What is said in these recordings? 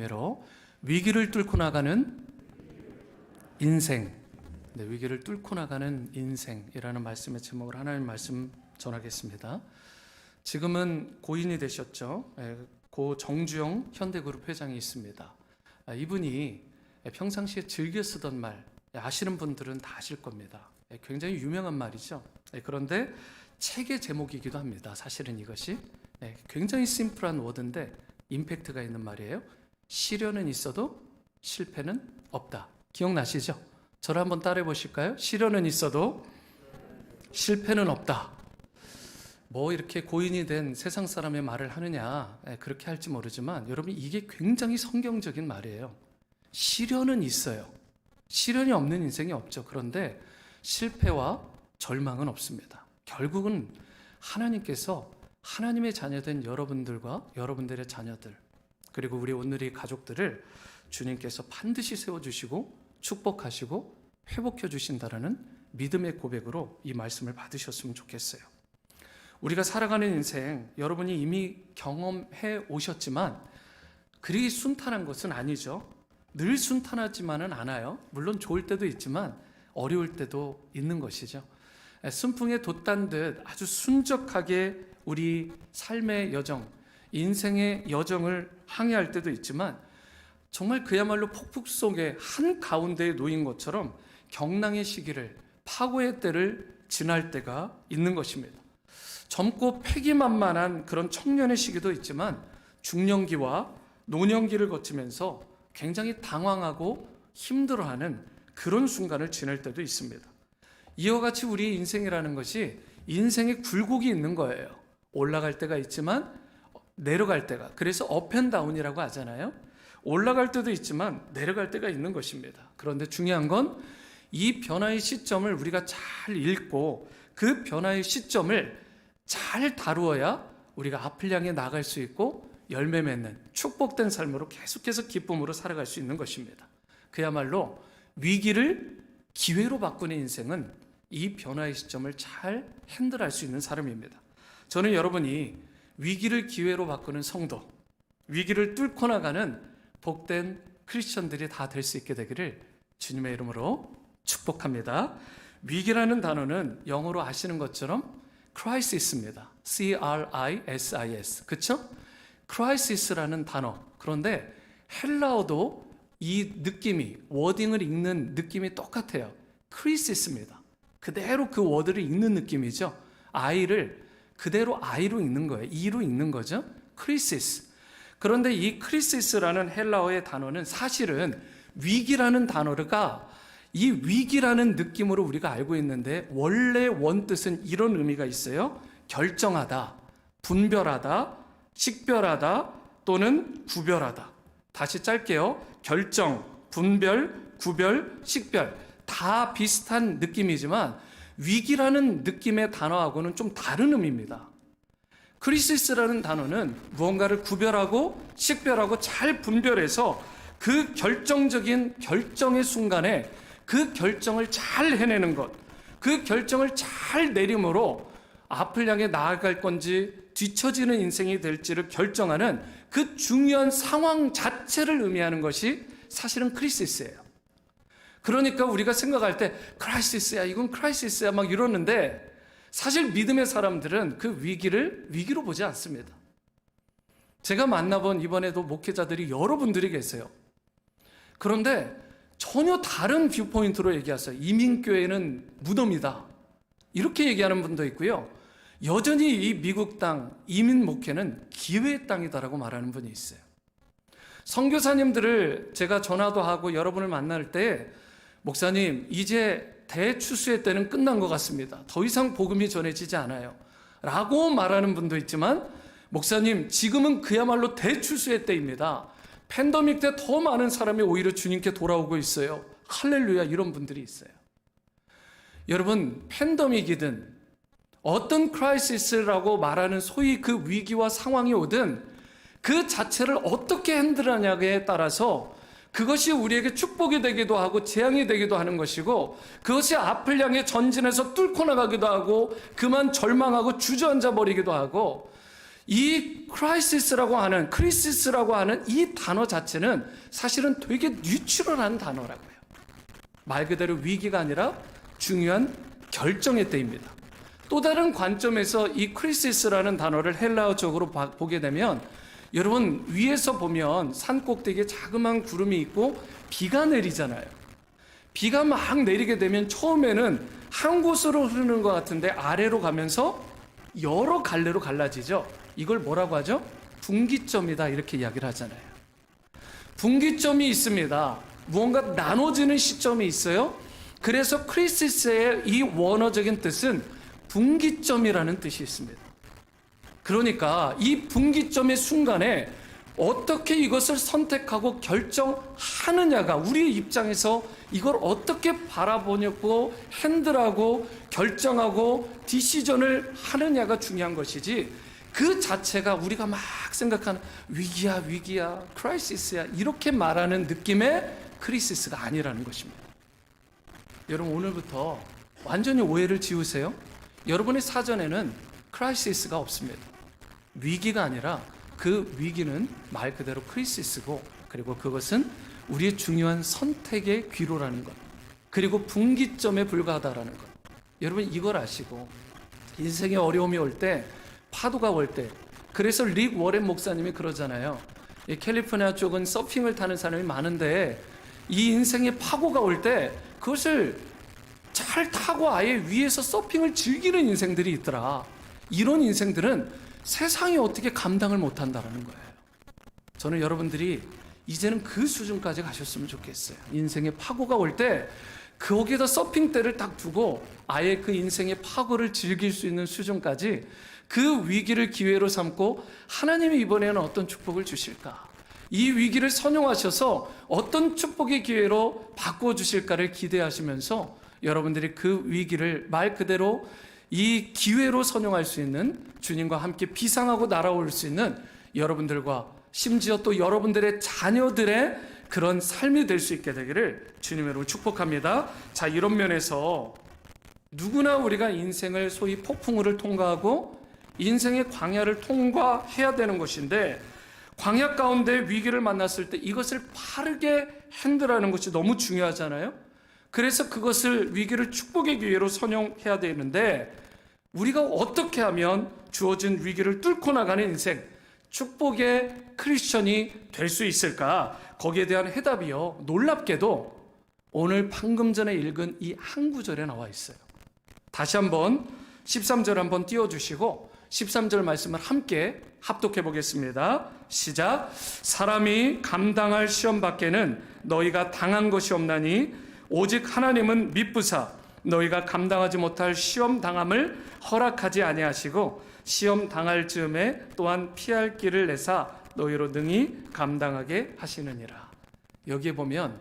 의미로 위기를 뚫고 나가는 인생, 위기를 뚫고 나가는 인생이라는 말씀의 제목을 하나님 말씀 전하겠습니다. 지금은 고인이 되셨죠. 고 정주영 현대그룹 회장이 있습니다. 이분이 평상시에 즐겨 쓰던 말, 아시는 분들은 다 아실 겁니다. 굉장히 유명한 말이죠. 그런데 책의 제목이기도 합니다. 사실은 이것이 굉장히 심플한 워드인데 임팩트가 있는 말이에요. 시련은 있어도 실패는 없다. 기억나시죠? 저를 한번 따라해 보실까요? 시련은 있어도 실패는 없다. 뭐 이렇게 고인이 된 세상 사람의 말을 하느냐, 그렇게 할지 모르지만 여러분, 이게 굉장히 성경적인 말이에요. 시련은 있어요. 시련이 없는 인생이 없죠. 그런데 실패와 절망은 없습니다. 결국은 하나님께서 하나님의 자녀된 여러분들과 여러분들의 자녀들, 그리고 우리 오늘의 가족들을 주님께서 반드시 세워주시고 축복하시고 회복해 주신다라는 믿음의 고백으로 이 말씀을 받으셨으면 좋겠어요. 우리가 살아가는 인생, 여러분이 이미 경험해 오셨지만 그리 순탄한 것은 아니죠. 늘 순탄하지만은 않아요. 물론 좋을 때도 있지만 어려울 때도 있는 것이죠. 순풍에 돛단 듯 아주 순적하게 우리 삶의 여정, 인생의 여정을 항해할 때도 있지만 정말 그야말로 폭풍 속에 한가운데에 놓인 것처럼 경랑의 시기를, 파고의 때를 지날 때가 있는 것입니다. 젊고 패기만만한 그런 청년의 시기도 있지만 중년기와 노년기를 거치면서 굉장히 당황하고 힘들어하는 그런 순간을 지낼 때도 있습니다. 이와 같이 우리의 인생이라는 것이 인생의 굴곡이 있는 거예요. 올라갈 때가 있지만 내려갈 때가, 그래서 업앤다운이라고 하잖아요. 올라갈 때도 있지만 내려갈 때가 있는 것입니다. 그런데 중요한 건 이 변화의 시점을 우리가 잘 읽고 그 변화의 시점을 잘 다루어야 우리가 앞을 향해 나갈 수 있고 열매 맺는 축복된 삶으로 계속해서 기쁨으로 살아갈 수 있는 것입니다. 그야말로 위기를 기회로 바꾸는 인생은 이 변화의 시점을 잘 핸들할 수 있는 사람입니다. 저는 여러분이 위기를 기회로 바꾸는 성도, 위기를 뚫고 나가는 복된 크리스천들이 다 될 수 있게 되기를 주님의 이름으로 축복합니다. 위기라는 단어는 영어로 아시는 것처럼 crisis입니다. C-R-I-S-I-S. 그렇죠? crisis라는 단어. 그런데 헬라어도 이 느낌이, 워딩을 읽는 느낌이 똑같아요. 크리시스입니다. 그대로 그 워드를 읽는 느낌이죠. I를 그대로 I로 읽는 거예요. E로 읽는 거죠. 크리시스. 그런데 이 크리시스라는 헬라어의 단어는 사실은 위기라는 단어가 이 위기라는 느낌으로 우리가 알고 있는데 원래 원뜻은 이런 의미가 있어요. 결정하다, 분별하다, 식별하다 또는 구별하다. 다시 짧게요. 결정, 분별, 구별, 식별. 다 비슷한 느낌이지만 위기라는 느낌의 단어하고는 좀 다른 의미입니다. 크리시스라는 단어는 무언가를 구별하고 식별하고 잘 분별해서 그 결정적인 결정의 순간에 그 결정을 잘 해내는 것, 그 결정을 잘 내림으로 앞을 향해 나아갈 건지 뒤처지는 인생이 될지를 결정하는 그 중요한 상황 자체를 의미하는 것이 사실은 크리시스예요. 그러니까 우리가 생각할 때 크라이시스야, 이건 크라이시스야 막 이러는데 사실 믿음의 사람들은 그 위기를 위기로 보지 않습니다. 제가 만나본 이번에도 목회자들이 여러분들이 계세요. 그런데 전혀 다른 뷰포인트로 얘기하세요. 이민교회는 무덤이다, 이렇게 얘기하는 분도 있고요. 여전히 이 미국 땅 이민 목회는 기회의 땅이다라고 말하는 분이 있어요. 선교사님들을 제가 전화도 하고 여러분을 만날 때 목사님, 이제 대추수의 때는 끝난 것 같습니다. 더 이상 복음이 전해지지 않아요 라고 말하는 분도 있지만, 목사님 지금은 그야말로 대추수의 때입니다. 팬데믹 때 더 많은 사람이 오히려 주님께 돌아오고 있어요. 할렐루야, 이런 분들이 있어요. 여러분, 팬데믹이든 어떤 크라이시스라고 말하는 소위 그 위기와 상황이 오든 그 자체를 어떻게 핸들하냐에 따라서 그것이 우리에게 축복이 되기도 하고 재앙이 되기도 하는 것이고, 그것이 앞을 향해 전진해서 뚫고 나가기도 하고 그만 절망하고 주저앉아 버리기도 하고, 이 크라이시스라고 하는 크리시스라고 하는 이 단어 자체는 사실은 되게 뉴트럴한 단어라고요. 말 그대로 위기가 아니라 중요한 결정의 때입니다. 또 다른 관점에서 이 크리시스라는 단어를 헬라어적으로 보게 되면 여러분 위에서 보면 산 꼭대기에 자그마한 구름이 있고 비가 내리잖아요. 비가 막 내리게 되면 처음에는 한 곳으로 흐르는 것 같은데 아래로 가면서 여러 갈래로 갈라지죠. 이걸 뭐라고 하죠? 분기점이다 이렇게 이야기를 하잖아요. 분기점이 있습니다. 무언가 나눠지는 시점이 있어요. 그래서 크리시스의 이 원어적인 뜻은 분기점이라는 뜻이 있습니다. 그러니까 이 분기점의 순간에 어떻게 이것을 선택하고 결정하느냐가 우리의 입장에서 이걸 어떻게 바라보냐고 핸들하고 결정하고 디시전을 하느냐가 중요한 것이지 그 자체가 우리가 막 생각하는 위기야 크라이시스야 이렇게 말하는 느낌의 크리시스가 아니라는 것입니다. 여러분 오늘부터 완전히 오해를 지우세요. 여러분의 사전에는 크라이시스가 없습니다. 위기가 아니라 그 위기는 말 그대로 크리시스고 그리고 그것은 우리의 중요한 선택의 귀로라는 것 그리고 분기점에 불과하다라는 것 여러분 이걸 아시고 인생의 어려움이 올 때 파도가 올 때 그래서 릭 워렌 목사님이 그러잖아요. 이 캘리포니아 쪽은 서핑을 타는 사람이 많은데 이 인생의 파고가 올 때 그것을 잘 타고 아예 위에서 서핑을 즐기는 인생들이 있더라. 이런 인생들은 세상이 어떻게 감당을 못한다는 거예요. 저는 여러분들이 이제는 그 수준까지 가셨으면 좋겠어요. 인생의 파고가 올 때 거기에다 서핑대를 딱 두고 아예 그 인생의 파고를 즐길 수 있는 수준까지 그 위기를 기회로 삼고 하나님이 이번에는 어떤 축복을 주실까? 이 위기를 선용하셔서 어떤 축복의 기회로 바꾸어 주실까를 기대하시면서 여러분들이 그 위기를 말 그대로 이 기회로 선용할 수 있는 주님과 함께 비상하고 날아올 수 있는 여러분들과 심지어 또 여러분들의 자녀들의 그런 삶이 될 수 있게 되기를 주님으로 축복합니다. 자, 이런 면에서 누구나 우리가 인생을 소위 폭풍우를 통과하고 인생의 광야를 통과해야 되는 것인데 광야 가운데 위기를 만났을 때 이것을 바르게 핸들하는 것이 너무 중요하잖아요. 그래서 그것을 위기를 축복의 기회로 선용해야 되는데 우리가 어떻게 하면 주어진 위기를 뚫고 나가는 인생, 축복의 크리스천이 될 수 있을까? 거기에 대한 해답이요. 놀랍게도 오늘 방금 전에 읽은 이 한 구절에 나와 있어요. 다시 한번 13절 한번 띄워주시고 13절 말씀을 함께 합독해 보겠습니다. 시작. 사람이 감당할 시험 밖에는 너희가 당한 것이 없나니 오직 하나님은 미쁘사 너희가 감당하지 못할 시험 당함을 허락하지 아니하시고 시험 당할 즈음에 또한 피할 길을 내사 너희로 능히 감당하게 하시느니라. 여기에 보면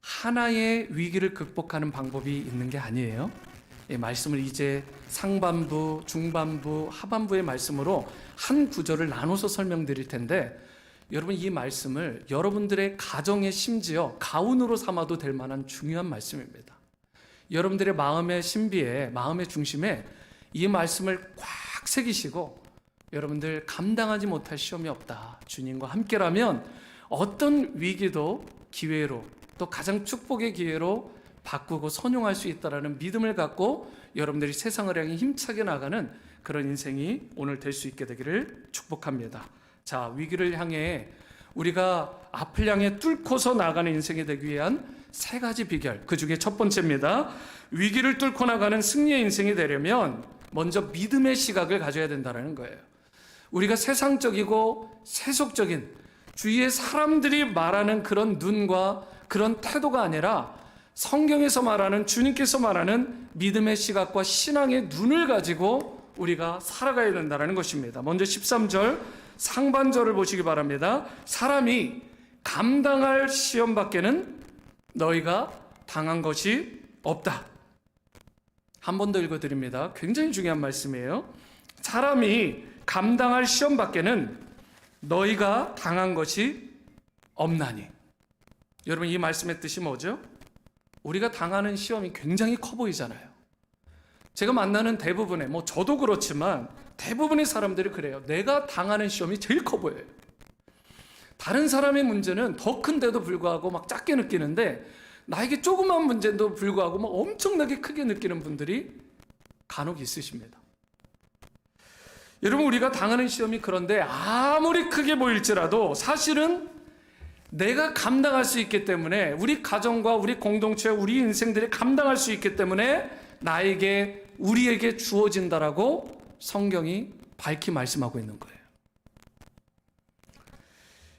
하나의 위기를 극복하는 방법이 있는 게 아니에요. 이 말씀을 이제 상반부, 중반부, 하반부의 말씀으로 한 구절을 나눠서 설명드릴 텐데 여러분 이 말씀을 여러분들의 가정에 심지어 가훈으로 삼아도 될 만한 중요한 말씀입니다. 여러분들의 마음의 신비에 마음의 중심에 이 말씀을 꽉 새기시고 여러분들 감당하지 못할 시험이 없다. 주님과 함께라면 어떤 위기도 기회로 또 가장 축복의 기회로 바꾸고 선용할 수 있다는 믿음을 갖고 여러분들이 세상을 향해 힘차게 나가는 그런 인생이 오늘 될 수 있게 되기를 축복합니다. 자, 위기를 향해 우리가 앞을 향해 뚫고서 나가는 인생이 되기 위한 세 가지 비결. 그 중에 첫 번째입니다. 위기를 뚫고 나가는 승리의 인생이 되려면 먼저 믿음의 시각을 가져야 된다는 거예요. 우리가 세상적이고 세속적인 주위의 사람들이 말하는 그런 눈과 그런 태도가 아니라 성경에서 말하는 주님께서 말하는 믿음의 시각과 신앙의 눈을 가지고 우리가 살아가야 된다는 것입니다. 먼저 13절 상반절을 보시기 바랍니다. 사람이 감당할 시험 밖에는 너희가 당한 것이 없다. 한 번 더 읽어드립니다. 굉장히 중요한 말씀이에요. 사람이 감당할 시험 밖에는 너희가 당한 것이 없나니. 여러분 이 말씀의 뜻이 뭐죠? 우리가 당하는 시험이 굉장히 커 보이잖아요. 제가 만나는 대부분의 저도 그렇지만 대부분의 사람들이 그래요. 내가 당하는 시험이 제일 커 보여요. 다른 사람의 문제는 더 큰데도 불구하고 막 작게 느끼는데 나에게 조그만 문제도 불구하고 막 엄청나게 크게 느끼는 분들이 간혹 있으십니다. 여러분, 우리가 당하는 시험이 그런데 아무리 크게 보일지라도 사실은 내가 감당할 수 있기 때문에, 우리 가정과 우리 공동체, 우리 인생들이 감당할 수 있기 때문에 우리에게 주어진다라고 성경이 밝히 말씀하고 있는 거예요.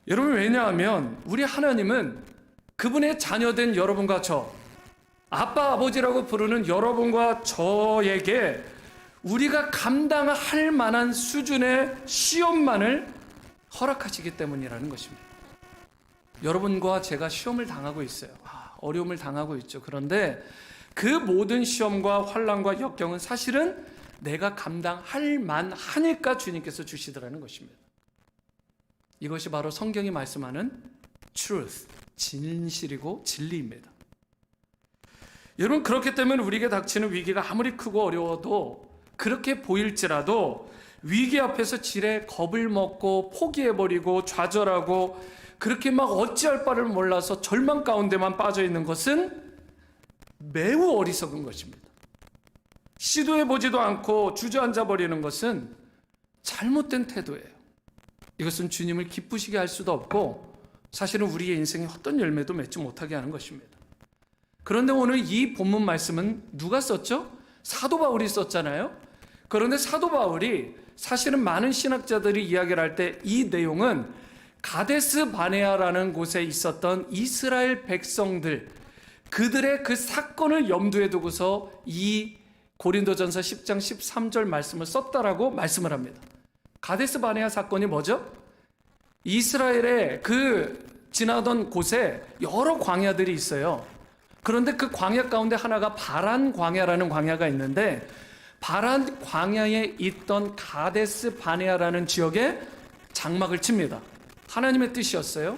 여러분, 왜냐하면 우리 하나님은 그분의 자녀된 여러분과 저, 아빠 아버지라고 부르는 여러분과 저에게 우리가 감당할 만한 수준의 시험만을 허락하시기 때문이라는 것입니다. 여러분과 제가 시험을 당하고 있어요. 어려움을 당하고 있죠. 그런데 그 모든 시험과 환난과 역경은 사실은 내가 감당할 만하니까 주님께서 주시더라는 것입니다. 이것이 바로 성경이 말씀하는 truth, 진실이고 진리입니다. 여러분, 그렇기 때문에 우리에게 닥치는 위기가 아무리 크고 어려워도, 그렇게 보일지라도 위기 앞에서 지레 겁을 먹고 포기해버리고 좌절하고 그렇게 막 어찌할 바를 몰라서 절망 가운데만 빠져 있는 것은 매우 어리석은 것입니다. 시도해보지도 않고 주저앉아 버리는 것은 잘못된 태도예요. 이것은 주님을 기쁘시게 할 수도 없고 사실은 우리의 인생에 어떤 열매도 맺지 못하게 하는 것입니다. 그런데 오늘 이 본문 말씀은 누가 썼죠? 사도 바울이 썼잖아요. 그런데 사도 바울이 사실은 많은 신학자들이 이야기를 할 때 이 내용은 가데스 바네아라는 곳에 있었던 이스라엘 백성들, 그들의 그 사건을 염두에 두고서 이 고린도전서 10장 13절 말씀을 썼다라고 말씀을 합니다. 가데스 바네아 사건이 뭐죠? 이스라엘의 그 지나던 곳에 여러 광야들이 있어요. 그런데 그 광야 가운데 하나가 바란 광야라는 광야가 있는데, 바란 광야에 있던 가데스 바네아라는 지역에 장막을 칩니다. 하나님의 뜻이었어요.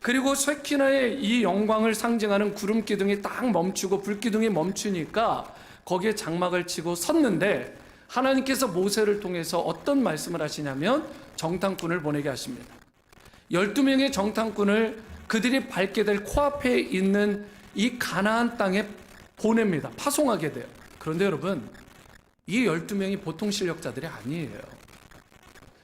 그리고 쉐키나의 이 영광을 상징하는 구름 기둥이 딱 멈추고 불 기둥이 멈추니까 거기에 장막을 치고 섰는데, 하나님께서 모세를 통해서 어떤 말씀을 하시냐면 정탐꾼을 보내게 하십니다. 12명의 정탐꾼을 그들이 밟게 될 코앞에 있는 이 가나안 땅에 보냅니다. 파송하게 돼요. 그런데 여러분, 이 12명이 보통 실력자들이 아니에요.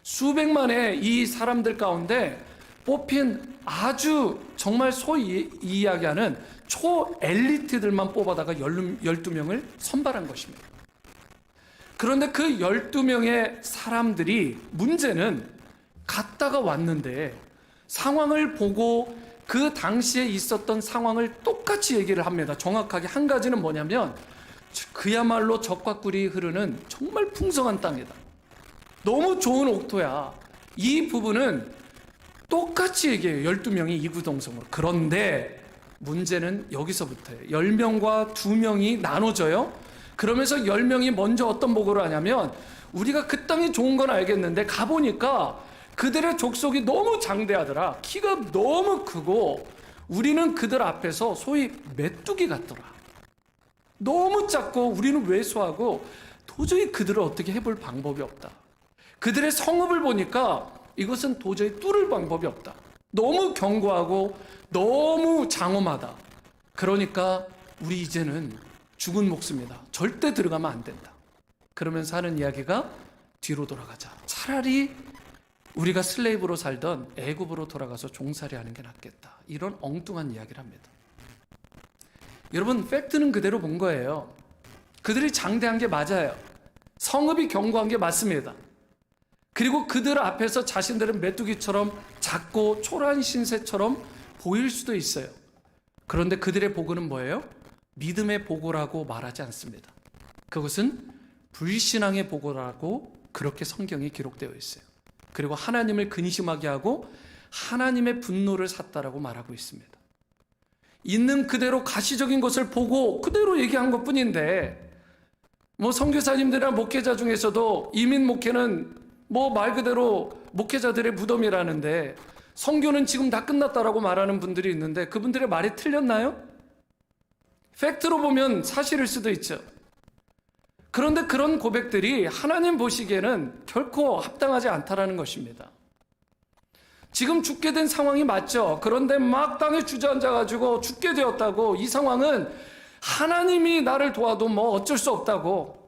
수백만의 이 사람들 가운데 뽑힌 아주 정말 소위 이야기하는 초엘리트들만 뽑아다가 12명을 선발한 것입니다. 그런데 그 12명의 사람들이, 문제는 갔다가 왔는데 상황을 보고 그 당시에 있었던 상황을 똑같이 얘기를 합니다. 정확하게 한 가지는 뭐냐면, 그야말로 적과 꿀이 흐르는 정말 풍성한 땅이다. 너무 좋은 옥토야. 이 부분은 똑같이 얘기해요. 12명이 이구동성으로. 그런데 문제는 여기서부터예요. 10명과 2명이 나눠져요. 그러면서 10명이 먼저 어떤 보고를 하냐면, 우리가 그 땅이 좋은 건 알겠는데 가보니까 그들의 족속이 너무 장대하더라. 키가 너무 크고 우리는 그들 앞에서 소위 메뚜기 같더라. 너무 작고 우리는 왜소하고 도저히 그들을 어떻게 해볼 방법이 없다. 그들의 성읍을 보니까 이것은 도저히 뚫을 방법이 없다. 너무 견고하고 너무 장엄하다. 그러니까 우리 이제는 죽은 목숨이다. 절대 들어가면 안 된다. 그러면서 하는 이야기가, 뒤로 돌아가자. 차라리 우리가 슬레이브로 살던 애굽으로 돌아가서 종살이 하는 게 낫겠다. 이런 엉뚱한 이야기를 합니다. 여러분, 팩트는 그대로 본 거예요. 그들이 장대한 게 맞아요. 성읍이 견고한 게 맞습니다. 그리고 그들 앞에서 자신들은 메뚜기처럼 작고 초라한 신세처럼 보일 수도 있어요. 그런데 그들의 보고는 뭐예요? 믿음의 보고라고 말하지 않습니다. 그것은 불신앙의 보고라고 그렇게 성경에 기록되어 있어요. 그리고 하나님을 근심하게 하고 하나님의 분노를 샀다라고 말하고 있습니다. 있는 그대로 가시적인 것을 보고 그대로 얘기한 것뿐인데, 선교사님들이나 목회자 중에서도 이민 목회는 말 그대로 목회자들의 무덤이라는데, 선교는 지금 다 끝났다라고 말하는 분들이 있는데, 그분들의 말이 틀렸나요? 팩트로 보면 사실일 수도 있죠. 그런데 그런 고백들이 하나님 보시기에는 결코 합당하지 않다라는 것입니다. 지금 죽게 된 상황이 맞죠. 그런데 막 땅에 주저앉아가지고 죽게 되었다고, 이 상황은 하나님이 나를 도와도 뭐 어쩔 수 없다고,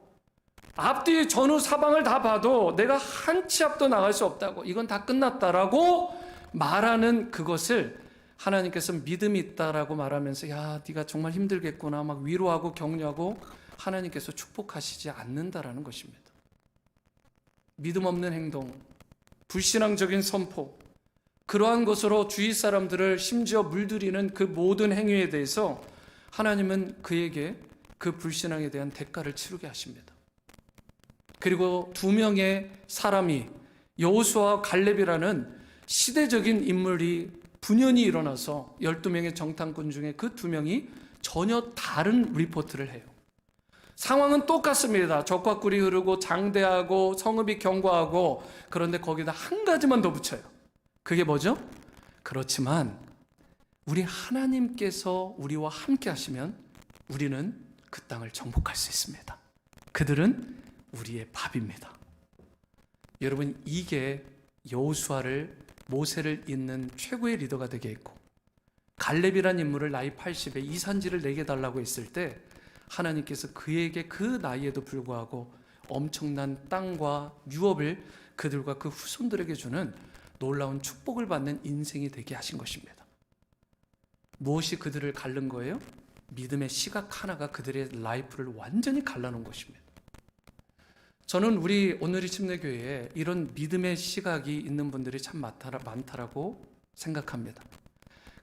앞뒤 전후 사방을 다 봐도 내가 한 치 앞도 나갈 수 없다고, 이건 다 끝났다라고 말하는 그것을 하나님께서 믿음이 있다라고 말하면서, 야, 네가 정말 힘들겠구나 막 위로하고 격려하고 하나님께서 축복하시지 않는다라는 것입니다. 믿음 없는 행동, 불신앙적인 선포, 그러한 것으로 주위 사람들을 심지어 물들이는 그 모든 행위에 대해서 하나님은 그에게 그 불신앙에 대한 대가를 치르게 하십니다. 그리고 두 명의 사람이, 여호수아와 갈렙이라는 시대적인 인물이 분연히 일어나서 12명의 정탐꾼 중에 그 두 명이 전혀 다른 리포트를 해요. 상황은 똑같습니다. 적과 꿀이 흐르고 장대하고 성읍이 견고하고, 그런데 거기다 한 가지만 더 붙여요. 그게 뭐죠? 그렇지만 우리 하나님께서 우리와 함께 하시면 우리는 그 땅을 정복할 수 있습니다. 그들은 우리의 밥입니다. 여러분, 이게 여호수아를, 모세를 잇는 최고의 리더가 되게 했고, 갈렙이란 인물을 나이 80에 이 산지를 내게 달라고 했을 때 하나님께서 그에게 그 나이에도 불구하고 엄청난 땅과 유업을 그들과 그 후손들에게 주는 놀라운 축복을 받는 인생이 되게 하신 것입니다. 무엇이 그들을 갈른 거예요? 믿음의 시각 하나가 그들의 라이프를 완전히 갈라놓은 것입니다. 저는 우리 오늘의 침례교회에 이런 믿음의 시각이 있는 분들이 참 많다라고 생각합니다.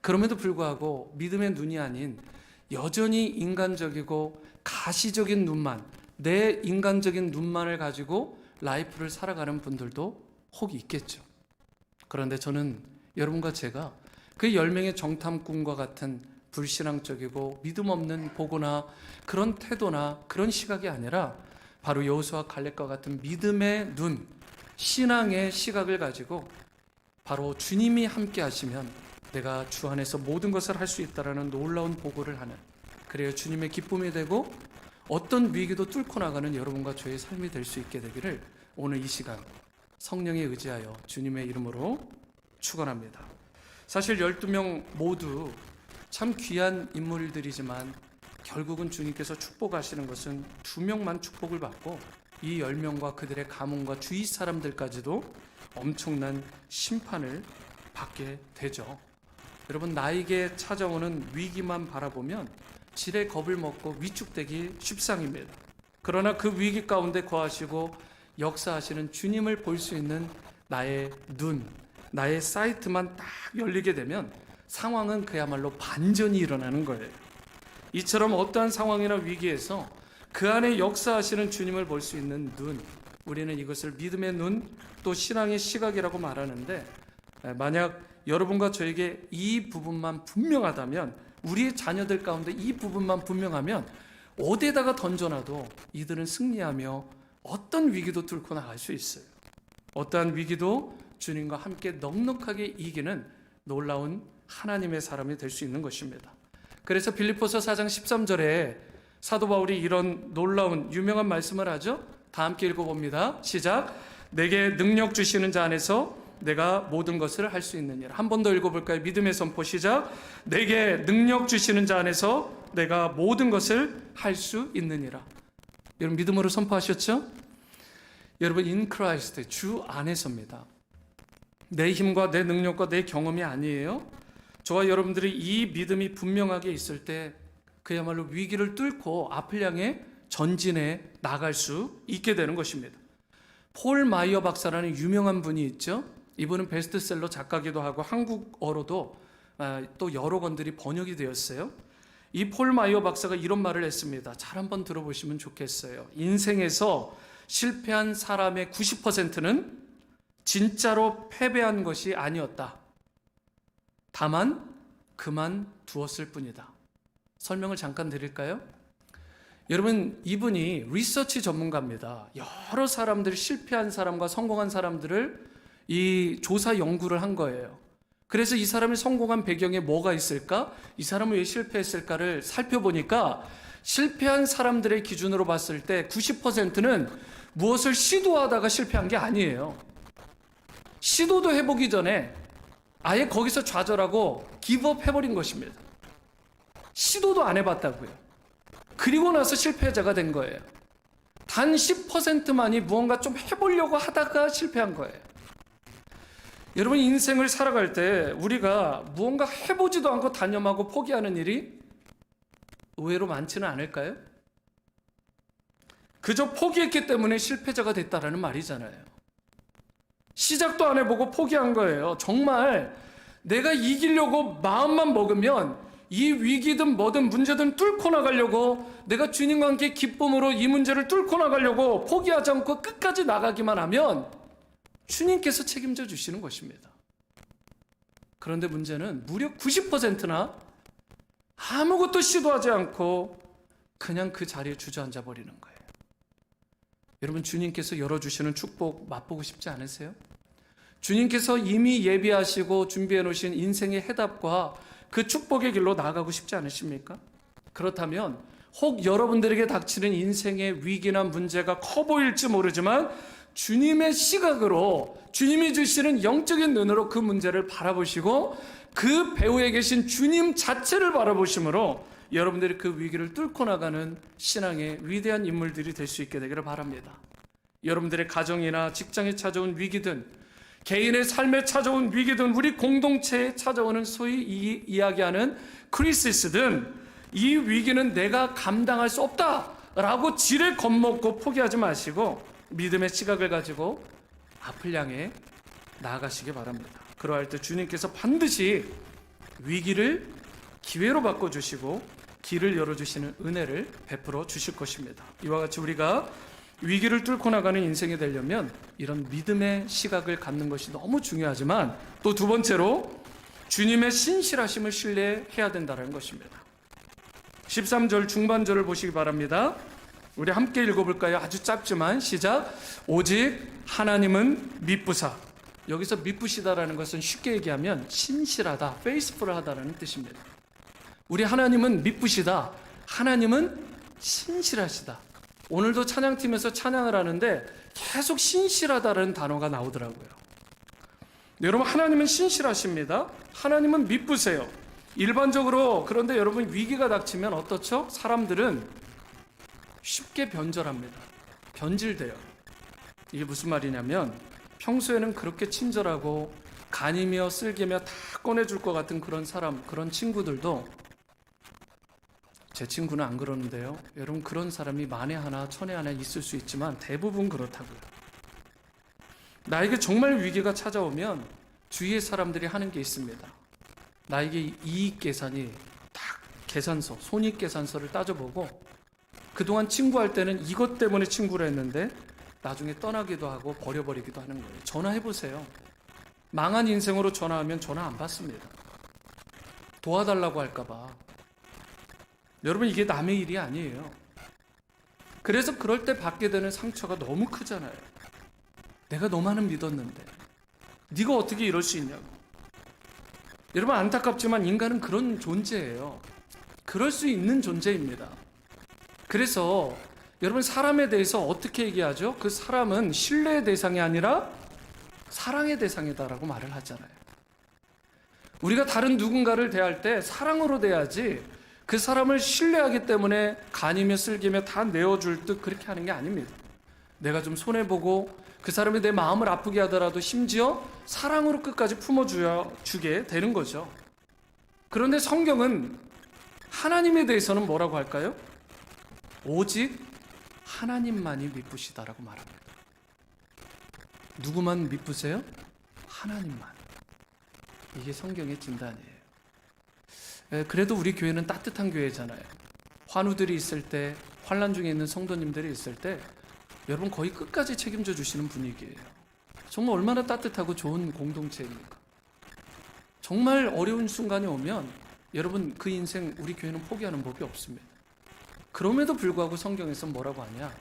그럼에도 불구하고 믿음의 눈이 아닌 여전히 인간적이고 가시적인 눈만, 내 인간적인 눈만을 가지고 라이프를 살아가는 분들도 혹 있겠죠. 그런데 저는 여러분과 제가 그 10명의 정탐꾼과 같은 불신앙적이고 믿음 없는 보고나 그런 태도나 그런 시각이 아니라 바로 여호수아 갈렙과 같은 믿음의 눈, 신앙의 시각을 가지고 바로 주님이 함께 하시면 내가 주 안에서 모든 것을 할 수 있다라는 놀라운 보고를 하는, 그래야 주님의 기쁨이 되고 어떤 위기도 뚫고 나가는 여러분과 저의 삶이 될 수 있게 되기를 오늘 이 시간 성령에 의지하여 주님의 이름으로 축원합니다. 사실 12명 모두 참 귀한 인물들이지만 결국은 주님께서 축복하시는 것은 2명만 축복을 받고 이 10명과 그들의 가문과 주위 사람들까지도 엄청난 심판을 받게 되죠. 여러분, 나에게 찾아오는 위기만 바라보면 지레 겁을 먹고 위축되기 십상입니다. 그러나 그 위기 가운데 거하시고 역사하시는 주님을 볼 수 있는 나의 눈, 나의 사이트만 딱 열리게 되면 상황은 그야말로 반전이 일어나는 거예요. 이처럼 어떠한 상황이나 위기에서 그 안에 역사하시는 주님을 볼 수 있는 눈, 우리는 이것을 믿음의 눈, 또 신앙의 시각이라고 말하는데, 만약 여러분과 저에게 이 부분만 분명하다면, 우리의 자녀들 가운데 이 부분만 분명하면 어디에다가 던져놔도 이들은 승리하며 어떤 위기도 뚫고 나갈 수 있어요. 어떠한 위기도 주님과 함께 넉넉하게 이기는 놀라운 하나님의 사람이 될 수 있는 것입니다. 그래서 빌립보서 4장 13절에 사도 바울이 이런 놀라운 유명한 말씀을 하죠. 다 함께 읽어봅니다. 시작. 내게 능력 주시는 자 안에서 내가 모든 것을 할 수 있느니라. 한 번 더 읽어볼까요? 믿음의 선포 시작. 내게 능력 주시는 자 안에서 내가 모든 것을 할 수 있느니라. 여러분, 믿음으로 선포하셨죠? 여러분, in Christ, 주 안에서입니다. 내 힘과 내 능력과 내 경험이 아니에요. 저와 여러분들이 이 믿음이 분명하게 있을 때 그야말로 위기를 뚫고 앞을 향해 전진해 나갈 수 있게 되는 것입니다. 폴 마이어 박사라는 유명한 분이 있죠. 이분은 베스트셀러 작가기도 하고 한국어로도 또 여러 권들이 번역이 되었어요. 이 폴 마이어 박사가 이런 말을 했습니다. 잘 한번 들어보시면 좋겠어요. 인생에서 실패한 사람의 90%는 진짜로 패배한 것이 아니었다. 다만 그만두었을 뿐이다. 설명을 잠깐 드릴까요? 여러분, 이분이 리서치 전문가입니다. 여러 사람들이 실패한 사람과 성공한 사람들을 이 조사 연구를 한 거예요. 그래서 이 사람이 성공한 배경에 뭐가 있을까? 이 사람은 왜 실패했을까를 살펴보니까 실패한 사람들의 기준으로 봤을 때 90%는 무엇을 시도하다가 실패한 게 아니에요. 시도도 해보기 전에 아예 거기서 좌절하고 기브업 해버린 것입니다. 시도도 안 해봤다고요. 그리고 나서 실패자가 된 거예요. 단 10%만이 무언가 좀 해보려고 하다가 실패한 거예요. 여러분, 인생을 살아갈 때 우리가 무언가 해보지도 않고 단념하고 포기하는 일이 의외로 많지는 않을까요? 그저 포기했기 때문에 실패자가 됐다라는 말이잖아요. 시작도 안 해보고 포기한 거예요. 정말 내가 이기려고 마음만 먹으면 이 위기든 뭐든 문제든 뚫고 나가려고, 내가 주님과 함께 기쁨으로 이 문제를 뚫고 나가려고 포기하지 않고 끝까지 나가기만 하면 주님께서 책임져 주시는 것입니다. 그런데 문제는 무려 90%나 아무것도 시도하지 않고 그냥 그 자리에 주저앉아 버리는 거예요. 여러분, 주님께서 열어주시는 축복 맛보고 싶지 않으세요? 주님께서 이미 예비하시고 준비해 놓으신 인생의 해답과 그 축복의 길로 나아가고 싶지 않으십니까? 그렇다면 혹 여러분들에게 닥치는 인생의 위기나 문제가 커 보일지 모르지만 주님의 시각으로, 주님이 주시는 영적인 눈으로 그 문제를 바라보시고 그 배후에 계신 주님 자체를 바라보심으로 여러분들이 그 위기를 뚫고 나가는 신앙의 위대한 인물들이 될 수 있게 되기를 바랍니다. 여러분들의 가정이나 직장에 찾아온 위기든, 개인의 삶에 찾아온 위기든, 우리 공동체에 찾아오는 소위 이야기하는 크리시스든, 이 위기는 내가 감당할 수 없다라고 지레 겁먹고 포기하지 마시고 믿음의 시각을 가지고 앞을 향해 나아가시기 바랍니다. 그러할 때 주님께서 반드시 위기를 기회로 바꿔주시고 길을 열어주시는 은혜를 베풀어 주실 것입니다. 이와 같이 우리가 위기를 뚫고 나가는 인생이 되려면 이런 믿음의 시각을 갖는 것이 너무 중요하지만, 또 두 번째로 주님의 신실하심을 신뢰해야 된다는 것입니다. 13절 중반절을 보시기 바랍니다. 우리 함께 읽어볼까요? 아주 짧지만 시작. 오직 하나님은 미쁘사. 여기서 미쁘시다라는 것은 쉽게 얘기하면 신실하다, 페이스풀하다라는 뜻입니다. 우리 하나님은 미쁘시다. 하나님은 신실하시다. 오늘도 찬양팀에서 찬양을 하는데 계속 신실하다라는 단어가 나오더라고요. 여러분, 하나님은 신실하십니다. 하나님은 미쁘세요. 일반적으로, 그런데 여러분, 위기가 닥치면 어떻죠? 사람들은 쉽게 변절합니다. 변질돼요. 이게 무슨 말이냐면, 평소에는 그렇게 친절하고 간이며 쓸개며 다 꺼내줄 것 같은 그런 사람, 그런 친구들도, 제 친구는 안 그러는데요. 여러분, 그런 사람이 만에 하나 천에 하나 있을 수 있지만 대부분 그렇다고요. 나에게 정말 위기가 찾아오면 주위의 사람들이 하는 게 있습니다. 나에게 이익 계산이 딱 계산서, 손익 계산서를 따져보고, 그동안 친구할 때는 이것 때문에 친구를 했는데 나중에 떠나기도 하고 버려버리기도 하는 거예요. 전화해보세요. 망한 인생으로 전화하면 전화 안 받습니다. 도와달라고 할까봐. 여러분, 이게 남의 일이 아니에요. 그래서 그럴 때 받게 되는 상처가 너무 크잖아요. 내가 너만은 믿었는데 네가 어떻게 이럴 수 있냐고. 여러분, 안타깝지만 인간은 그런 존재예요. 그럴 수 있는 존재입니다. 그래서 여러분, 사람에 대해서 어떻게 얘기하죠? 그 사람은 신뢰의 대상이 아니라 사랑의 대상이다라고 말을 하잖아요. 우리가 다른 누군가를 대할 때 사랑으로 대하지, 그 사람을 신뢰하기 때문에 간이며 쓸기며 다 내어줄 듯 그렇게 하는 게 아닙니다. 내가 좀 손해보고 그 사람이 내 마음을 아프게 하더라도 심지어 사랑으로 끝까지 품어주게 되는 거죠. 그런데 성경은 하나님에 대해서는 뭐라고 할까요? 오직 하나님만이 미쁘시다라고 말합니다. 누구만 미쁘세요? 하나님만. 이게 성경의 진단이에요. 그래도 우리 교회는 따뜻한 교회잖아요. 환우들이 있을 때, 환난 중에 있는 성도님들이 있을 때 여러분 거의 끝까지 책임져 주시는 분위기예요. 정말 얼마나 따뜻하고 좋은 공동체입니까? 정말 어려운 순간이 오면 여러분, 그 인생 우리 교회는 포기하는 법이 없습니다. 그럼에도 불구하고 성경에서 뭐라고 하냐?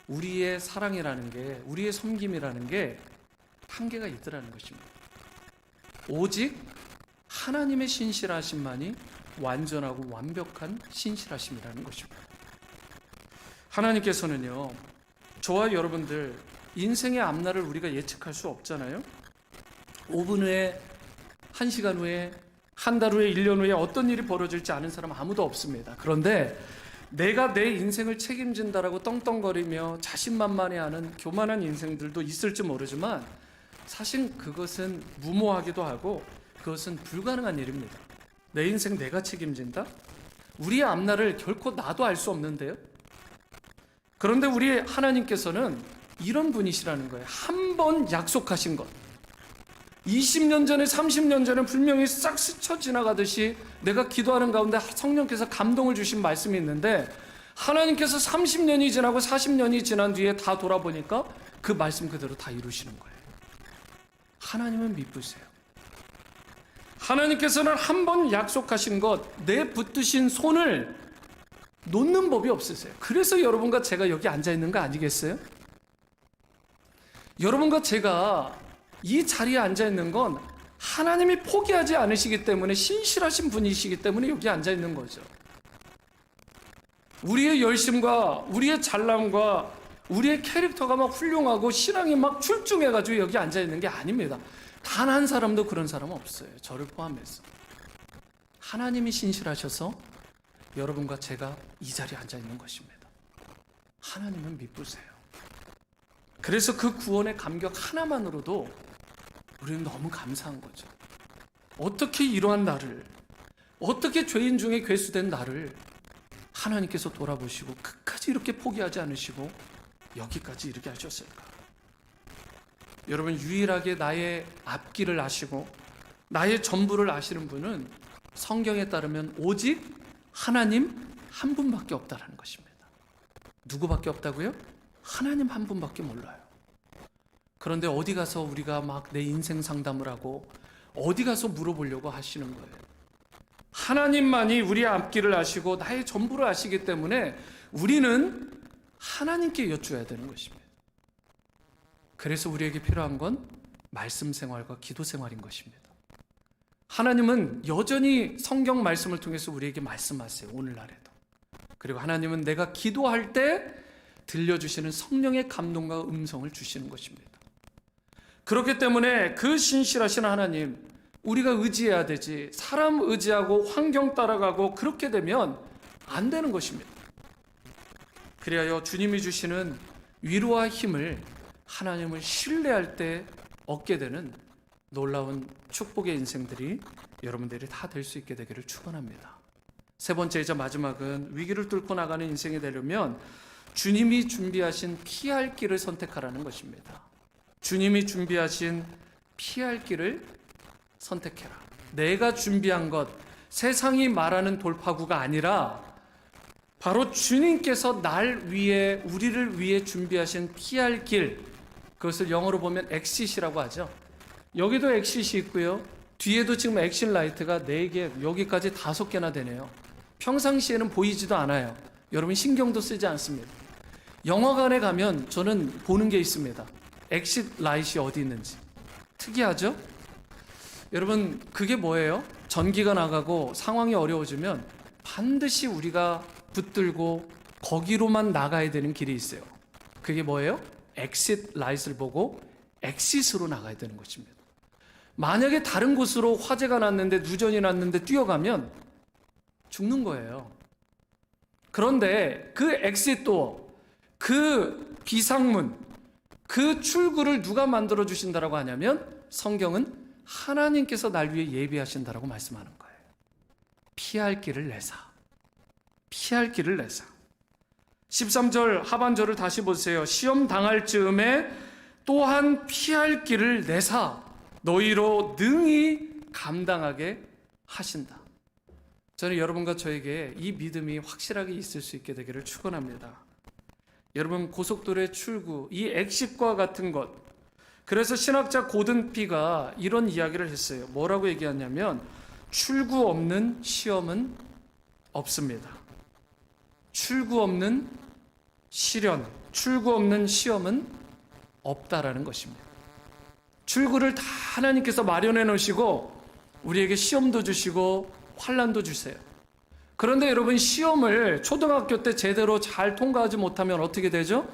우리의 사랑이라는 게, 우리의 섬김이라는 게 한계가 있더라는 것입니다. 오직 하나님의 신실하심만이 완전하고 완벽한 신실하심이라는 것입니다. 하나님께서는요, 저와 여러분들 인생의 앞날을 우리가 예측할 수 없잖아요. 5분 후에, 1시간 후에, 한 달 후에, 1년 후에 어떤 일이 벌어질지 아는 사람 아무도 없습니다. 그런데 내가 내 인생을 책임진다라고 떵떵거리며 자신만만해하는 교만한 인생들도 있을지 모르지만 사실 그것은 무모하기도 하고 그것은 불가능한 일입니다. 내 인생 내가 책임진다? 우리의 앞날을 결코 나도 알 수 없는데요. 그런데 우리 하나님께서는 이런 분이시라는 거예요. 한 번 약속하신 것, 20년 전에 30년 전에 분명히 싹 스쳐 지나가듯이 내가 기도하는 가운데 성령께서 감동을 주신 말씀이 있는데 하나님께서 30년이 지나고 40년이 지난 뒤에 다 돌아보니까 그 말씀 그대로 다 이루시는 거예요. 하나님은 믿으세요. 하나님께서는 한 번 약속하신 것, 내붙드신 손을 놓는 법이 없으세요. 그래서 여러분과 제가 여기 앉아 있는 거 아니겠어요? 여러분과 제가 이 자리에 앉아 있는 건 하나님이 포기하지 않으시기 때문에, 신실하신 분이시기 때문에 여기 앉아 있는 거죠. 우리의 열심과 우리의 잘남과 우리의 캐릭터가 막 훌륭하고 신앙이 막 출중해가지고 여기 앉아 있는 게 아닙니다. 단 한 사람도 그런 사람 없어요. 저를 포함해서. 하나님이 신실하셔서 여러분과 제가 이 자리에 앉아 있는 것입니다. 하나님은 믿으세요. 그래서 그 구원의 감격 하나만으로도 우리는 너무 감사한 거죠. 어떻게 이러한 나를, 어떻게 죄인 중에 괴수된 나를 하나님께서 돌아보시고 끝까지 이렇게 포기하지 않으시고 여기까지 이르게 하셨을까? 여러분, 유일하게 나의 앞길을 아시고 나의 전부를 아시는 분은 성경에 따르면 오직 하나님 한 분밖에 없다라는 것입니다. 누구밖에 없다고요? 하나님 한 분밖에 몰라요. 그런데 어디 가서 우리가 막 내 인생 상담을 하고 어디 가서 물어보려고 하시는 거예요. 하나님만이 우리의 앞길을 아시고 나의 전부를 아시기 때문에 우리는 하나님께 여쭈어야 되는 것입니다. 그래서 우리에게 필요한 건 말씀 생활과 기도 생활인 것입니다. 하나님은 여전히 성경 말씀을 통해서 우리에게 말씀하세요. 오늘날에도. 그리고 하나님은 내가 기도할 때 들려주시는 성령의 감동과 음성을 주시는 것입니다. 그렇기 때문에 그 신실하신 하나님, 우리가 의지해야 되지, 사람 의지하고 환경 따라가고 그렇게 되면 안 되는 것입니다. 그리하여 주님이 주시는 위로와 힘을 하나님을 신뢰할 때 얻게 되는 놀라운 축복의 인생들이 여러분들이 다 될 수 있게 되기를 축원합니다. 세 번째이자 마지막은 위기를 뚫고 나가는 인생이 되려면 주님이 준비하신 피할 길을 선택하라는 것입니다. 주님이 준비하신 피할 길을 선택해라. 내가 준비한 것, 세상이 말하는 돌파구가 아니라 바로 주님께서 날 위해, 우리를 위해 준비하신 피할 길, 그것을 영어로 보면 엑싯이라고 하죠. 여기도 엑싯이 있고요. 뒤에도 지금 엑싯 라이트가 4개, 여기까지 5개나 되네요. 평상시에는 보이지도 않아요. 여러분 신경도 쓰지 않습니다. 영화관에 가면 저는 보는 게 있습니다. 엑싯 라이트이 어디 있는지. 특이하죠? 여러분, 그게 뭐예요? 전기가 나가고 상황이 어려워지면 반드시 우리가 붙들고 거기로만 나가야 되는 길이 있어요. 그게 뭐예요? 엑싯 라이트를 보고 엑싯으로 나가야 되는 것입니다. 만약에 다른 곳으로 화재가 났는데, 누전이 났는데 뛰어가면 죽는 거예요. 그런데 그 엑싯도, 그 비상문, 그 출구를 누가 만들어 주신다라고 하냐면 성경은 하나님께서 날 위해 예비하신다라고 말씀하는 거예요. 피할 길을 내사. 피할 길을 내사. 13절 하반절을 다시 보세요. 시험 당할 즈음에 또한 피할 길을 내사 너희로 능히 감당하게 하신다. 저는 여러분과 저에게 이 믿음이 확실하게 있을 수 있게 되기를 축원합니다. 여러분, 고속도로의 출구, 이 엑싯과 같은 것. 그래서 신학자 고든피가 이런 이야기를 했어요. 뭐라고 얘기하냐면 출구 없는 시험은 없습니다. 출구 없는 시련, 출구 없는 시험은 없다라는 것입니다. 출구를 다 하나님께서 마련해 놓으시고 우리에게 시험도 주시고 환난도 주세요. 그런데 여러분, 시험을 초등학교 때 제대로 잘 통과하지 못하면 어떻게 되죠?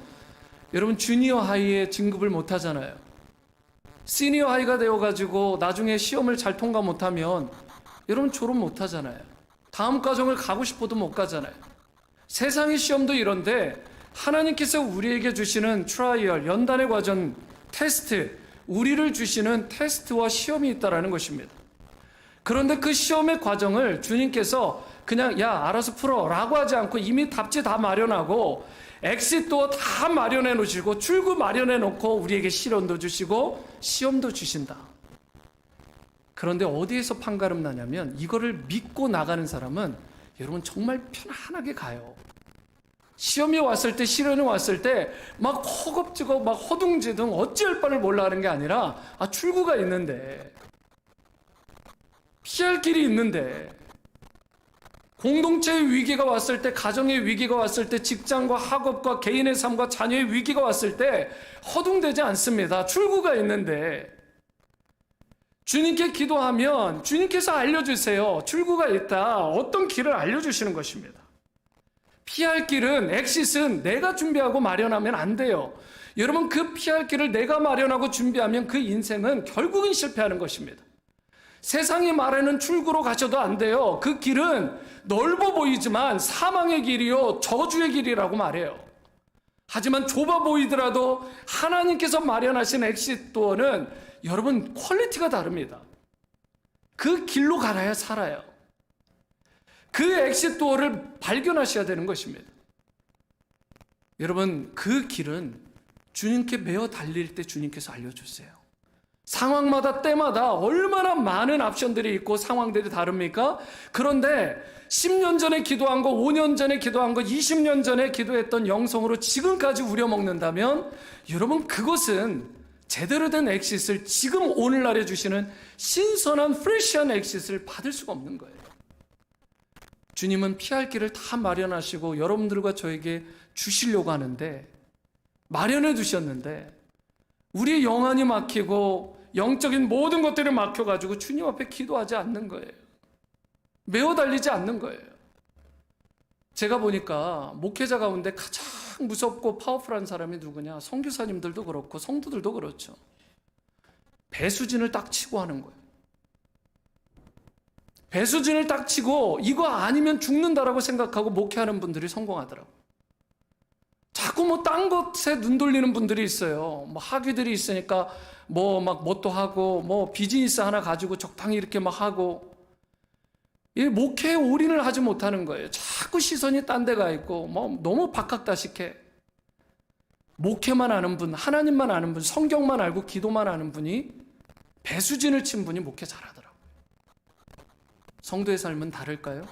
여러분, 주니어 하이에 진급을 못 하잖아요. 시니어 하이가 되어가지고 나중에 시험을 잘 통과 못하면 여러분 졸업 못 하잖아요. 다음 과정을 가고 싶어도 못 가잖아요. 세상의 시험도 이런데 하나님께서 우리에게 주시는 트라이얼, 연단의 과정, 테스트, 우리를 주시는 테스트와 시험이 있다라는 것입니다. 그런데 그 시험의 과정을 주님께서 그냥 야 알아서 풀어 라고 하지 않고 이미 답지 다 마련하고 엑싯도 다 마련해 놓으시고 출구 마련해 놓고 우리에게 시련도 주시고 시험도 주신다. 그런데 어디에서 판가름 나냐면 이거를 믿고 나가는 사람은 여러분 정말 편안하게 가요. 시험이 왔을 때, 시련이 왔을 때 막 허겁지겁 막 허둥지둥 어찌할 바를 몰라 하는 게 아니라 출구가 있는데, 피할 길이 있는데, 공동체의 위기가 왔을 때, 가정의 위기가 왔을 때, 직장과 학업과 개인의 삶과 자녀의 위기가 왔을 때 허둥대지 않습니다. 출구가 있는데 주님께 기도하면 주님께서 알려주세요. 출구가 있다. 어떤 길을 알려주시는 것입니다. 피할 길은, 엑싯은 내가 준비하고 마련하면 안 돼요. 여러분, 그 피할 길을 내가 마련하고 준비하면 그 인생은 결국은 실패하는 것입니다. 세상이 말하는 출구로 가셔도 안 돼요. 그 길은 넓어 보이지만 사망의 길이요 저주의 길이라고 말해요. 하지만 좁아 보이더라도 하나님께서 마련하신 엑싯 도어는 여러분 퀄리티가 다릅니다. 그 길로 가야 살아요. 그 엑싯 도어를 발견하셔야 되는 것입니다. 여러분, 그 길은 주님께 매어 달릴 때 주님께서 알려주세요. 상황마다 때마다 얼마나 많은 옵션들이 있고 상황들이 다릅니까? 그런데 10년 전에 기도한 거, 5년 전에 기도한 거, 20년 전에 기도했던 영성으로 지금까지 우려먹는다면 여러분, 그것은 제대로 된 엑싯을 지금 오늘날에 주시는 신선한 프레시한 엑싯을 받을 수가 없는 거예요. 주님은 피할 길을 다 마련하시고 여러분들과 저에게 주시려고 하는데, 마련해 두셨는데 우리의 영안이 막히고 영적인 모든 것들을 막혀가지고 주님 앞에 기도하지 않는 거예요. 매어 달리지 않는 거예요. 제가 보니까 목회자 가운데 가장 무섭고 파워풀한 사람이 누구냐? 선교사님들도 그렇고 성도들도 그렇죠. 배수진을 딱 치고 하는 거예요. 배수진을 딱 치고 이거 아니면 죽는다라고 생각하고 목회하는 분들이 성공하더라고요. 자꾸 뭐 딴 것에 눈 돌리는 분들이 있어요. 뭐 학위들이 있으니까 뭐 막 뭣도 하고 뭐 비즈니스 하나 가지고 적당히 이렇게 막 하고, 이 목회에 올인을 하지 못하는 거예요. 자꾸 시선이 딴 데가 있고 뭐 너무 박학다식해. 목회만 아는 분, 하나님만 아는 분, 성경만 알고 기도만 아는 분이 배수진을 친 분이 목회 잘하더라고요. 성도의 삶은 다를까요?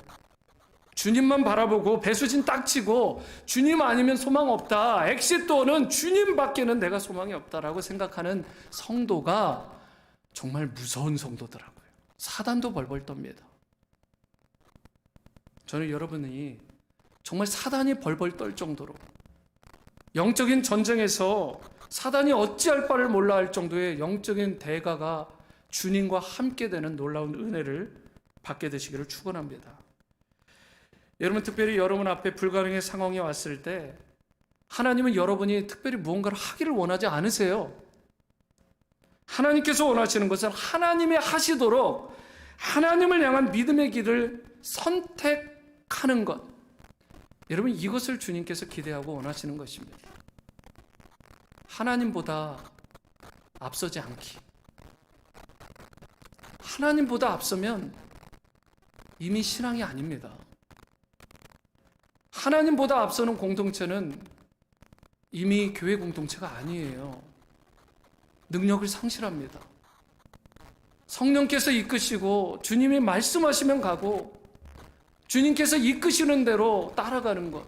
주님만 바라보고 배수진 딱 치고 주님 아니면 소망 없다, 엑싯 도어는 주님밖에는 내가 소망이 없다라고 생각하는 성도가 정말 무서운 성도더라고요. 사단도 벌벌 떱니다. 저는 여러분이 정말 사단이 벌벌 떨 정도로 영적인 전쟁에서 사단이 어찌할 바를 몰라 할 정도의 영적인 대가가 주님과 함께 되는 놀라운 은혜를 받게 되시기를 축원합니다. 여러분, 특별히 여러분 앞에 불가능의 상황이 왔을 때 하나님은 여러분이 특별히 무언가를 하기를 원하지 않으세요. 하나님께서 원하시는 것은 하나님이 하시도록 하나님을 향한 믿음의 길을 선택하는 것. 여러분, 이것을 주님께서 기대하고 원하시는 것입니다. 하나님보다 앞서지 않기. 하나님보다 앞서면 이미 신앙이 아닙니다. 하나님보다 앞서는 공동체는 이미 교회 공동체가 아니에요. 능력을 상실합니다. 성령께서 이끄시고 주님이 말씀하시면 가고 주님께서 이끄시는 대로 따라가는 것,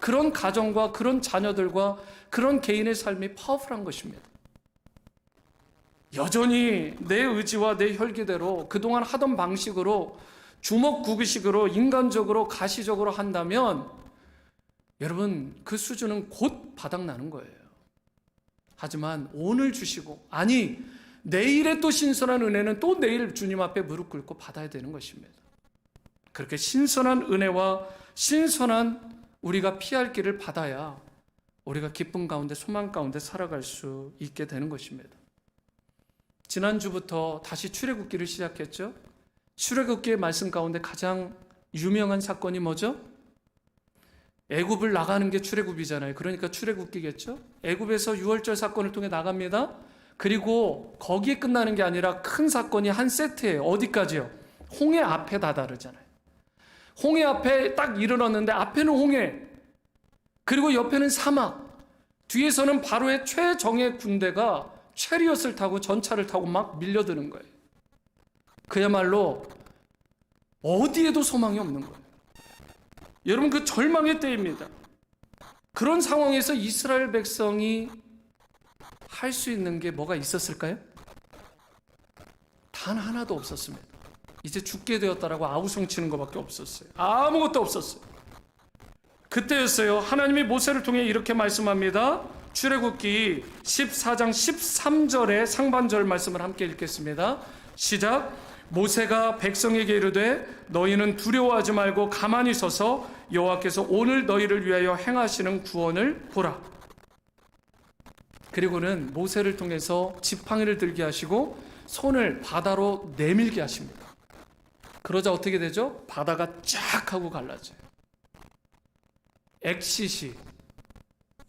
그런 가정과 그런 자녀들과 그런 개인의 삶이 파워풀한 것입니다. 여전히 내 의지와 내 혈기대로 그동안 하던 방식으로 주먹구구식으로 인간적으로 가시적으로 한다면 여러분, 그 수준은 곧 바닥나는 거예요. 하지만 오늘 주시고, 아니 내일의 또 신선한 은혜는 또 내일 주님 앞에 무릎 꿇고 받아야 되는 것입니다. 그렇게 신선한 은혜와 신선한 우리가 피할 길을 받아야 우리가 기쁨 가운데 소망 가운데 살아갈 수 있게 되는 것입니다. 지난주부터 다시 출애굽기를 시작했죠. 출애굽기의 말씀 가운데 가장 유명한 사건이 뭐죠? 애굽을 나가는 게 출애굽이잖아요. 그러니까 출애굽기겠죠. 애굽에서 유월절 사건을 통해 나갑니다. 그리고 거기에 끝나는 게 아니라 큰 사건이 한 세트예요. 어디까지요? 홍해 앞에 다다르잖아요. 홍해 앞에 딱 이르렀는데 앞에는 홍해, 그리고 옆에는 사막, 뒤에서는 바로의 최정예 군대가 체리엇을 타고 전차를 타고 막 밀려드는 거예요. 그야말로 어디에도 소망이 없는 거예요. 여러분, 그 절망의 때입니다. 그런 상황에서 이스라엘 백성이 할 수 있는 게 뭐가 있었을까요? 단 하나도 없었습니다. 이제 죽게 되었다라고 아우성치는 것밖에 없었어요. 아무것도 없었어요. 그때였어요. 하나님이 모세를 통해 이렇게 말씀합니다. 출애굽기 14장 13절의 상반절 말씀을 함께 읽겠습니다. 시작. 모세가 백성에게 이르되 너희는 두려워하지 말고 가만히 서서 여호와께서 오늘 너희를 위하여 행하시는 구원을 보라. 그리고는 모세를 통해서 지팡이를 들게 하시고 손을 바다로 내밀게 하십니다. 그러자 어떻게 되죠? 바다가 쫙 하고 갈라져요. 엑싯이,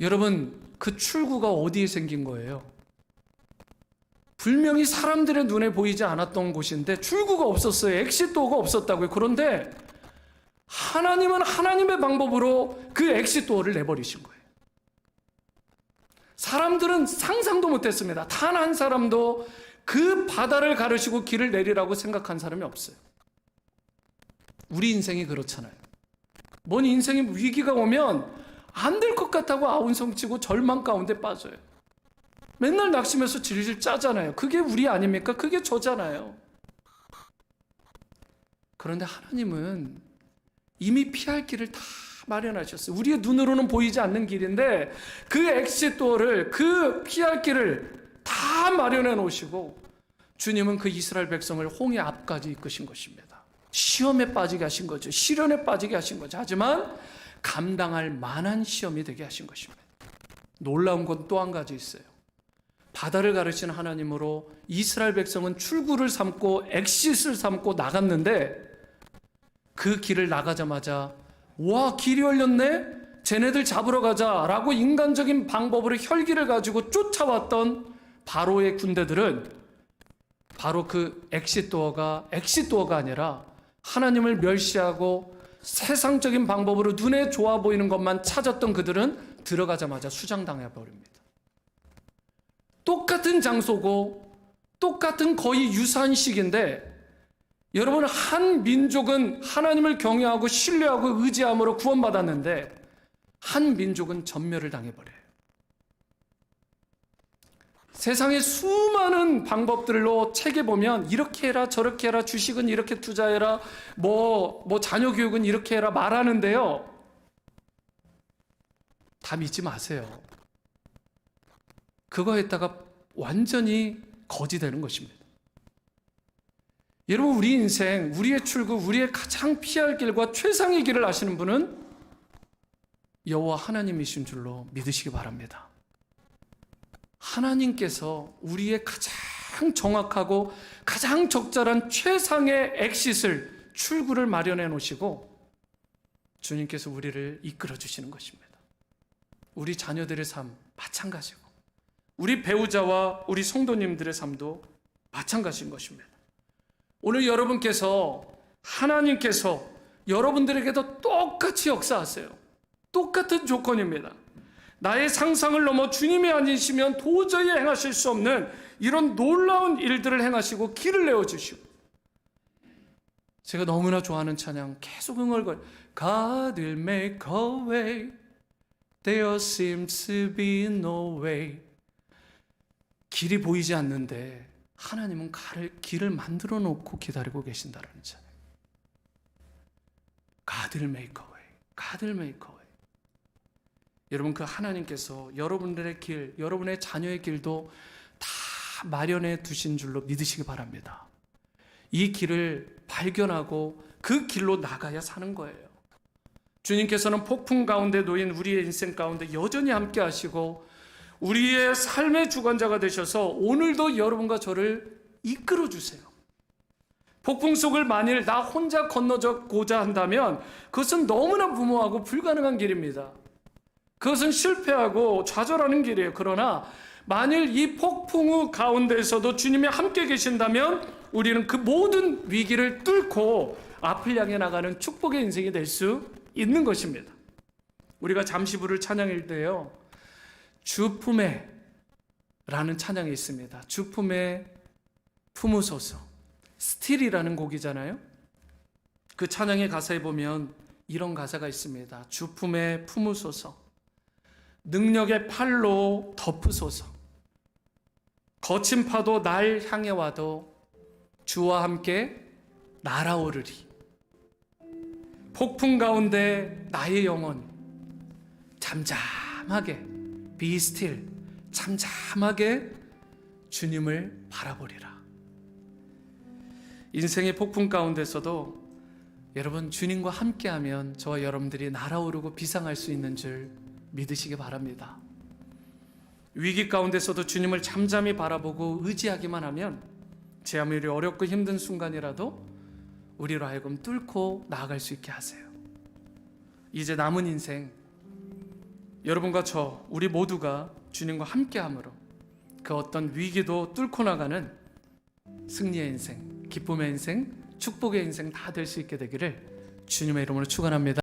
여러분, 그 출구가 어디에 생긴 거예요? 분명히 사람들의 눈에 보이지 않았던 곳인데 출구가 없었어요. 엑싯도어가 없었다고요. 그런데 하나님은 하나님의 방법으로 그 엑싯도어를 내버리신 거예요. 사람들은 상상도 못했습니다. 단 한 사람도 그 바다를 가르시고 길을 내리라고 생각한 사람이 없어요. 우리 인생이 그렇잖아요. 뭔 인생에 위기가 오면 안 될 것 같다고 아운성치고 절망 가운데 빠져요. 맨날 낙심해서 질질 짜잖아요. 그게 우리 아닙니까? 그게 저잖아요. 그런데 하나님은 이미 피할 길을 다 마련하셨어요. 우리의 눈으로는 보이지 않는 길인데 그 엑싯도어를, 그 피할 길을 다 마련해 놓으시고 주님은 그 이스라엘 백성을 홍해 앞까지 이끄신 것입니다. 시험에 빠지게 하신 거죠. 시련에 빠지게 하신 거죠. 하지만 감당할 만한 시험이 되게 하신 것입니다. 놀라운 건 또 한 가지 있어요. 바다를 가르치는 하나님으로 이스라엘 백성은 출구를 삼고 엑싯을 삼고 나갔는데 그 길을 나가자마자 와, 길이 열렸네? 쟤네들 잡으러 가자라고 인간적인 방법으로 혈기를 가지고 쫓아왔던 바로의 군대들은 바로 그 엑싯도어가 아니라 하나님을 멸시하고 세상적인 방법으로 눈에 좋아 보이는 것만 찾았던 그들은 들어가자마자 수장당해 버립니다. 똑같은 장소고 똑같은 거의 유사한 시기인데 여러분, 한 민족은 하나님을 경외하고 신뢰하고 의지함으로 구원받았는데 한 민족은 전멸을 당해버려요. 세상의 수많은 방법들로 책에 보면 이렇게 해라 저렇게 해라, 주식은 이렇게 투자해라, 뭐 자녀 교육은 이렇게 해라 말하는데요, 다 믿지 마세요. 그거 했다가 완전히 거지 되는 것입니다. 여러분, 우리 인생, 우리의 출구, 우리의 가장 피할 길과 최상의 길을 아시는 분은 여호와 하나님이신 줄로 믿으시기 바랍니다. 하나님께서 우리의 가장 정확하고 가장 적절한 최상의 엑싯을, 출구를 마련해 놓으시고 주님께서 우리를 이끌어 주시는 것입니다. 우리 자녀들의 삶 마찬가지고 우리 배우자와 우리 성도님들의 삶도 마찬가지인 것입니다. 오늘 여러분께서, 하나님께서 여러분들에게도 똑같이 역사하세요. 똑같은 조건입니다. 나의 상상을 넘어 주님이 아니시면 도저히 행하실 수 없는 이런 놀라운 일들을 행하시고 길을 내어주시고, 제가 너무나 좋아하는 찬양 계속 흥얼거려. God will make a way, there seems to be no way. 길이 보이지 않는데 하나님은 길을 만들어 놓고 기다리고 계신다는 찬양. God will make a way, God will make a way. 여러분, 그 하나님께서 여러분들의 길, 여러분의 자녀의 길도 다 마련해 두신 줄로 믿으시기 바랍니다. 이 길을 발견하고 그 길로 나가야 사는 거예요. 주님께서는 폭풍 가운데 놓인 우리의 인생 가운데 여전히 함께 하시고 우리의 삶의 주관자가 되셔서 오늘도 여러분과 저를 이끌어 주세요. 폭풍 속을 만일 나 혼자 건너고자 한다면 그것은 너무나 무모하고 불가능한 길입니다. 그것은 실패하고 좌절하는 길이에요. 그러나 만일 이 폭풍우 가운데에서도 주님이 함께 계신다면 우리는 그 모든 위기를 뚫고 앞을 향해 나가는 축복의 인생이 될 수 있는 것입니다. 우리가 잠시 부를 찬양일 때요, 주 품에 라는 찬양이 있습니다. 주 품에 품으소서. 스틸이라는 곡이잖아요. 그 찬양의 가사에 보면 이런 가사가 있습니다. 주 품에 품으소서. 능력의 팔로 덮으소서. 거친 파도 날 향해 와도 주와 함께 날아오르리. 폭풍 가운데 나의 영혼 잠잠하게 be still, 잠잠하게 주님을 바라보리라. 인생의 폭풍 가운데서도 여러분 주님과 함께하면 저와 여러분들이 날아오르고 비상할 수 있는 줄 믿으시기 바랍니다. 위기 가운데서도 주님을 잠잠히 바라보고 의지하기만 하면 제 아무리 어렵고 힘든 순간이라도 우리로 하여금 뚫고 나아갈 수 있게 하세요. 이제 남은 인생 여러분과 저 우리 모두가 주님과 함께함으로 그 어떤 위기도 뚫고 나가는 승리의 인생, 기쁨의 인생, 축복의 인생 다 될 수 있게 되기를 주님의 이름으로 축원합니다.